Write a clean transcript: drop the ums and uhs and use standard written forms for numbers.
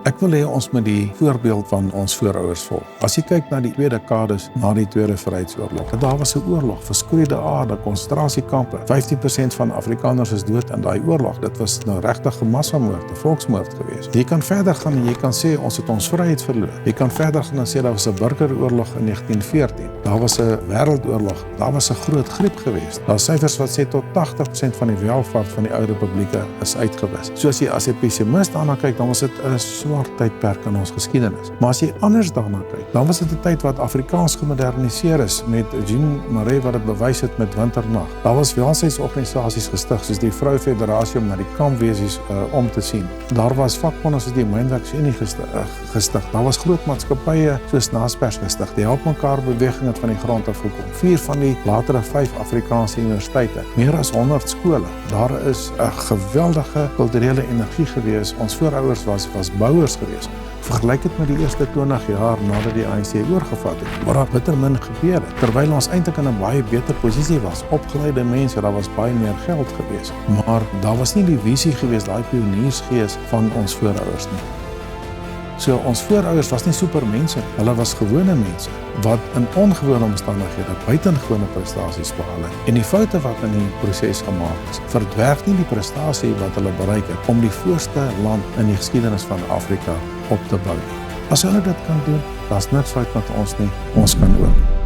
Ek wil hê ons moet die voorbeeld van ons voorouers volg. As jy kyk na die 2 dekades na die Tweede Vryheidsoorlog, daar was 'n oorlog, verskroeide aarde, konsentrasiekampe. 15% van Afrikaners is dood in daai oorlog. Dit was nou regtig 'n massamoord, 'n volksmoord geweest. Jy kan verder gaan en jy kan sê ons het ons vryheid verloor. Jy kan verder gaan en sê daar was 'n burgeroorlog in 1914. Daar was 'n wêreldoorlog. Daar was 'n groot griep geweest. Daar is syfers wat sê tot 80% van die welvaart van die ou republieke is uitgewis. So as jy pessimist daarna kyk, dan was dit 'n swart tydperk in ons geskiedenis. Maar as jy anders daarna kyk, dan was dit 'n tyd wat Afrikaans gemoderniseer is met Jean Marais wat dit bewys het met Winternag. Daar was welsynsorganisasies gestig soos die Vroufederasie om na die kampwesies om te sien. Daar was vakbonde soos die Mynwerksunie gestig. Daar was groot maatskappye soos Naspers gestig. Die Help Mekaar beweging het van die grond af gekom. 4 van die latere 5 Afrikaanse universiteite. Meer as 100 skole. Daar is 'n geweldige kulturele energie gewees. Ons voorouers was bouers gewees. Vergelyk dit met die eerste 20 jaar nadat die ANC oorgevat het, waar daar bitter min gebeur het, terwyl ons eintlik in 'n baie beter posisie was. Opgeleide mense, daar was baie meer geld gewees, maar daar was nie die visie gewees, daai pioniersgees van ons voorouers nie. So ons voorouers was nie supermense, hulle was gewone mense wat in ongewone omstandighede buitengewone prestasies behaal het. En die foute wat in die proses gemaak is, verdwerg nie die prestasie wat hulle bereik het om die voorste land in die geskiedenis van Afrika op te bou. As hulle dit kan doen, daar's niks fout met ons nie, ons kan ook.